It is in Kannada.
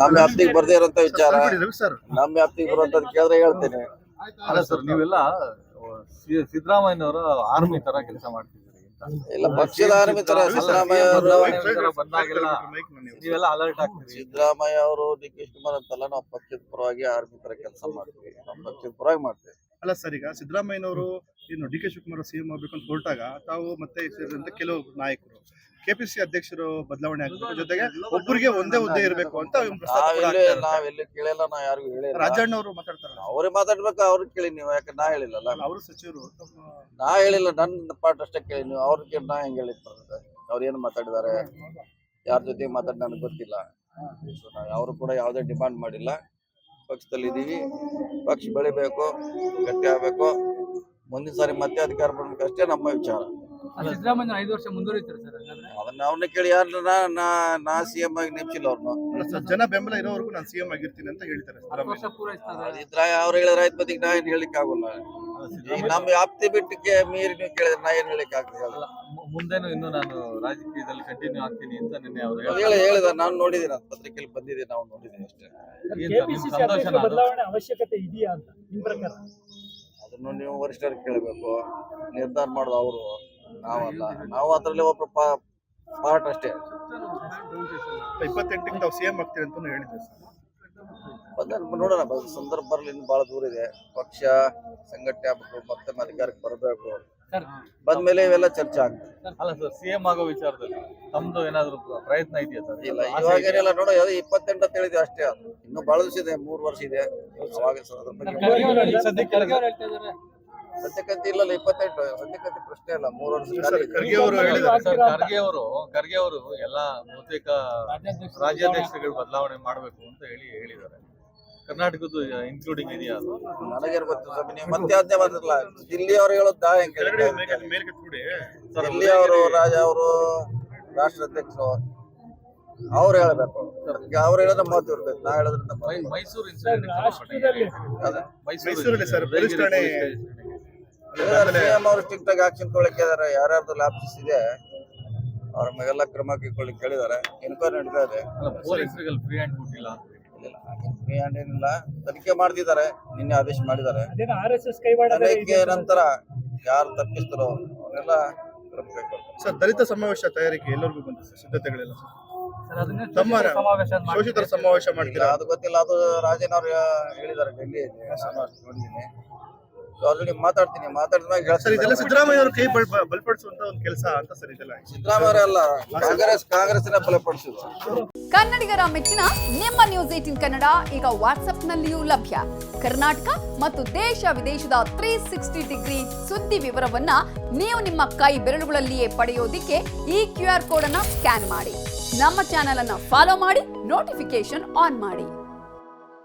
ನಮ್ಮ ವ್ಯಾಪ್ತಿಗೆ ಬರ್ದೇ ಇರೋಂತ ವಿಚಾರ ಸರ್ ನಮ್ಮ ವ್ಯಾಪ್ತಿಗೆ ಬರುವಂತದ್ದು ಕೇಳಿದ್ರೆ ಹೇಳ್ತೇನೆ. ಅಲ್ಲ ಸರ್, ನೀವೆಲ್ಲ ಸಿದ್ದರಾಮಯ್ಯನವರ ಆರ್ಮಿ ತರ ಕೆಲಸ ಮಾಡ್ತಿದ್ದೀರಿ ಇಲ್ಲ, ಪಕ್ಷದ ಆರ್ಮಿ ತರ ಸಿದ್ದರಾಮಯ್ಯ ಅವರು ಬಂದಾಗೆಲ್ಲ ನೀವೆಲ್ಲ ಅಲರ್ಟ್ ಆಗ್ತೀರಿ. ಸಿದ್ದರಾಮಯ್ಯ ಅವರು ಡಿ ಕೆ ಶಿವಕುಮಾರ್ ಅಂತಲ್ಲ, ನಾವು ಪಕ್ಷದ ಪರವಾಗಿ ಆರ್ಮಿ ತರ ಕೆಲಸ ಮಾಡ್ತೀವಿ, ನಮ್ಮ ಪಕ್ಷದ ಪರವಾಗಿ ಮಾಡ್ತೀವಿ. ಅಲ್ಲ ಸರ್, ಈಗ ಸಿದ್ದರಾಮಯ್ಯನವರು ಏನು ಡಿ ಕೆ ಶಿವಕುಮಾರ್ ಸಿಎಂ ಆಗ್ಬೇಕು ಅಂತ ಹೊರಟಾಗ ತಾವು ಮತ್ತೆ ಸೇರಿದಂತೆ ಕೆಲವು ನಾಯಕರು ಕೆಪಿಸಿ ಅಧ್ಯಕ್ಷರು ಬದಲಾವಣೆ ಆಗಬೇಕು, ಜೊತೆಗೆ ಒಬ್ಬರಿಗೆ ಒಂದೇ ಹುದ್ದೆ ಇರಬೇಕು ಅಂತ ನಾವೆಲ್ಲಿ ಕೇಳಿಲ್ಲ, ನಾ ಯಾರಿಗೂ ಹೇಳಿಲ್ಲ. ರಾಜಣ್ಣ ಅವರು ಮಾತಾಡ್ತಾರೆ, ಅವರೇ ಮಾತಾಡ್ಬೇಕು, ಅವ್ರಿಗೆ ಕೇಳಿ ನೀವು, ಯಾಕೆ ನಾ ಹೇಳಿಲ್ಲ. ಅವರು ಸಚಿವರು ನಾ ಹೇಳಿಲ್ಲ, ನನ್ನ ಪಾಠ ಅಷ್ಟೇ ಕೇಳಿ ನೀವು. ಅವ್ರಿಗೆ ನಾ ಹೆಂಗ್ ಹೇಳಿರ್ತಾರೆ, ಅವ್ರು ಏನು ಮಾತಾಡಿದ್ದಾರೆ, ಯಾರ ಜೊತೆ ಮಾತಾಡಿ ನನಗೆ ಗೊತ್ತಿಲ್ಲ. ಸೊ ನಾವು ಅವರು ಕೂಡ ಯಾವುದೇ ಡಿಮಾಂಡ್ ಮಾಡಿಲ್ಲ. ಪಕ್ಷದಲ್ಲಿ ಇದೀವಿ, ಪಕ್ಷ ಬೆಳಿಬೇಕು, ಗಟ್ಟಿ ಆಗ್ಬೇಕು, ಮುಂದಿನ ಸಾರಿ ಮತ್ತೆ ಅಧಿಕಾರ ಬರ್ಬೇಕು ಅಷ್ಟೇ ನಮ್ಮ ವಿಚಾರ. ಸಿದ್ದರಾಮಯ್ಯ 5 ವರ್ಷ ಮುಂದುವರಿತಾರೆ ಸರ್. ಅದನ್ನ ಅವ್ರನ್ನ ಕೇಳಿ, ಯಾರು ನಾ ಸಿಎಂ ಆಗಿ ನೆಚ್ಚಿಲ್ಲ ಅವ್ರನ್ನ. ಜನ ಬೆಂಬಲ ಇರೋವರೆಗೂ ನಾನು ಸಿಎಂ ಆಗಿರ್ತೀನಿ ಅಂತ ಹೇಳ್ತಾರೆ. ಇದ್ರ ಅವ್ರು ಹೇಳಿದ್ರೆ ಆಯ್ತು, ಬದಿಗೆ ನಾ ಏನ್ ಹೇಳಿಕ್ ಆಗೋಲ್ಲ. ಈಗ ನಮ್ಮ ವ್ಯಾಪ್ತಿ ಬಿಟ್ಟಿಗೆ ಮೀರಿ ನೀವು ಕೇಳಿದ್ರೆ ನಾ ಏನ್ ಹೇಳಿಕ್ ಆಗ್ತದೆ. ಮುಂದೇನು ಇನ್ನು ನಾನು ರಾಜಕೀಯದಲ್ಲಿ ಕಂಟಿನ್ಯೂ ಆಗ್ತೀನಿ ಅಂತ ನಿನ್ನೆ ಅವರು ಹೇಳಿದ, ನಾನು ನೋಡಿದ್ದೀನಿ, ಪತ್ರಿಕೆಯಲ್ಲಿ ಬಂದಿದೆ, ನಾವು ನೋಡಿದ್ದೀನಿ ಅಷ್ಟೇ. ಬದಲಾವಣೆ ಅವಶ್ಯಕತೆ ಇದೆಯಾ ಅಂತ ನಿಮ್ ಪ್ರಕಾರ? ಅದನ್ನು ನೀವು ವರಿಷ್ಠರಿಗೆ ಕೇಳಬೇಕು, ನಿರ್ಧಾರ ಮಾಡೋದು ಅವರು, ನಾವಲ್ಲ. ನಾವು ಅದ್ರಲ್ಲಿ ಒಬ್ಬ ಪಾರ್ಟ್ ಅಷ್ಟೇ. 28ಕ್ಕೆ ತಾವು ಸಿಎಂ ಆಗ್ತೀರಿ ಅಂತ ಹೇಳಿದ್ದೆ ಸರ್. ನೋಡೋಣ, ಸಂದರ್ಭ ಬರ್ಲಿ, ಇನ್ನು ಬಹಳ ದೂರ ಇದೆ. ಪಕ್ಷ ಸಂಘಟನೆ ಆಗ್ಬೇಕು, ಮತ್ತೆ ಅಧಿಕಾರಕ್ಕೆ ಬರಬೇಕು, ಬಂದ್ಮೇಲೆ ಇವೆಲ್ಲ ಚರ್ಚೆ ಆಗ್ತದೆ. ಅಲ್ಲ ಸರ್, ಸಿಎಂ ಆಗೋ ವಿಚಾರದಲ್ಲಿ ತಮ್ದು ಏನಾದ್ರು ಪ್ರಯತ್ನ ಇದೆಯಾ ಸರ್? ಇಲ್ಲ, ಇವಾಗೇನಿಲ್ಲ. ನೋಡೋ, 28 ಅಂತ ಹೇಳಿದ್ವಿ ಅಷ್ಟೇ. ಅದು ಇನ್ನು ಬಹಳ ದಿವಸ ಇದೆ, 3 ವರ್ಷ ಇದೆ. ಅವಾಗ ಸದ್ಯಕ್ಕಂತ ಇಲ್ಲ, 28 ಸದ್ಯಕ್ಕಂತ ಪ್ರಶ್ನೆ ಇಲ್ಲ. 3 ವರ್ಷ ಖರ್ಗೆ ಅವರು ಎಲ್ಲ ಬಹುತೇಕ ರಾಜ್ಯಾಧ್ಯಕ್ಷರುಗಳು ಬದಲಾವಣೆ ಮಾಡಬೇಕು ಅಂತ ಹೇಳಿದ್ದಾರೆ. ಕರ್ನಾಟಕದ್ದು ಇನ್ಕ್ಲೂಡಿಂಗ್ ಇದೆಯಾ? ನನಗೇನು ಗೊತ್ತು ಸ್ವಾಮಿ, ನೀವು ಮತ್ತೆ ಅದೇ ಬಂದಿರಲ್ಲ. ದಿಲ್ಲಿ ಅವರು ಹೇಳೋದಾ ಹೆಂಗೆ? ದಿಲ್ಲಿ ಅವರು, ರಾಜ ಅವರು, ರಾಷ್ಟ್ರಾಧ್ಯಕ್ಷರು ಅವ್ರು ಹೇಳ್ಬೇಕು. ಅವ್ರು ಹೇಳಿದ್ರೆ ಮಾತು ಇರ್ತೈತೆ, ನಾ ಹೇಳೋದ್ರಿಂದ. ಮೈಸೂರು ಇನ್ಸಿಡೆಂಟ್ ಮೈಸೂರಲ್ಲಿ ಸರ್ ಪೊಲೀಸ್ ಠಾಣೆ ಸಿಎಂ ಅವರು ಸ್ಟ್ರಿಕ್ಟ್ ಆಗಿ ಆಕ್ಷನ್ ತಗೊಳ್ಳಿಕ್ಕೆ ಇದಾರೆ. ಯಾರ್ಯಾರ್ದು ಲ್ಯಾಪ್ಸಸ್ ಇದೆ ಅವ್ರ ಮೇಲೆಲ್ಲ ಕ್ರಮ ಕೈಗೊಳ್ಳಿಕ್ಕೆ ಹೇಳಿದ್ದಾರೆ. ಎನ್ಕ್ವೈರಿ ನಡೀತಾ ಇದೆ. ಪೊಲೀಸರಿಗೆ ಫ್ರೀ ಹ್ಯಾಂಡ್ ಕೊಟ್ಟಿಲ್ಲ, ಫ್ರೀ ಹ್ಯಾಂಡ್ ಏನಿಲ್ಲ, ತನಿಖೆ ಮಾಡ್ತಿದ್ದಾರೆ. ನಿನ್ನೆ ಆದೇಶ ಮಾಡಿದ್ದಾರೆ. RSS ನಂತರ ಯಾರು ತಪ್ಪಿಸ್ತಾರೋ ಅವರೆಲ್ಲ ಕ್ರಮ ಕೈಗೊಳ್ತಾರೆ. ಸರ್, ದಲಿತ ಸಮಾವೇಶ ತಯಾರಿಕೆ ಎಲ್ಲರಿಗೂ ಬಂದಿದೆ ಸಿದ್ಧತೆಗಳೆಲ್ಲ ತಮ್ಮ ಶೋಷಿತರ ಸಮಾವೇಶ ಮಾಡ್ತೀರಾ? ಅದು ಗೊತ್ತಿಲ್ಲ, ಅದು ರಾಜನ್ ಅವ್ರು ಹೇಳಿದ್ದಾರೆ ಡೆಲ್ಲಿಯಲ್ಲಿ, ನಾನು ಅಷ್ಟು ನೋಡಿದ್ದೀನಿ. ಆಲ್ರೆಡಿ ಮಾತಾಡ್ತೀನಿ, ಮಾತಾಡಿದ್ಮೇಲೆ ಸರ್ ಇದೆಲ್ಲ ಸಿದ್ದರಾಮಯ್ಯ ಅವರು ಕೈ ಬಲಪಡಿಸುವಂತ ಒಂದು ಕೆಲಸ ಅಂತ ಸರ್. ಇದೆಲ್ಲ ಸಿದ್ದರಾಮಯ್ಯ ಅಲ್ಲ, ಕಾಂಗ್ರೆಸ್ನ ಬಲಪಡಿಸಿದ್ರು. ಕನ್ನಡಿಗರ ಮೆಚ್ಚಿನ ನಿಮ್ಮ ನ್ಯೂಸ್ 18 ಕನ್ನಡ ಈಗ ವಾಟ್ಸ್ಆಪ್ನಲ್ಲಿಯೂ ಲಭ್ಯ. ಕರ್ನಾಟಕ ಮತ್ತು ದೇಶ ವಿದೇಶದ 360 ಡಿಗ್ರಿ ಸುದ್ದಿ ವಿವರವನ್ನ ನೀವು ನಿಮ್ಮ ಕೈ ಬೆರಳುಗಳಲ್ಲಿಯೇ ಪಡೆಯೋದಿಕ್ಕೆ ಈ QR ಕೋಡ್ ಅನ್ನ ಸ್ಕ್ಯಾನ್ ಮಾಡಿ. ನಮ್ಮ ಚಾನೆಲ್ ಅನ್ನ ಫಾಲೋ ಮಾಡಿ, ನೋಟಿಫಿಕೇಶನ್ ಆನ್ ಮಾಡಿ.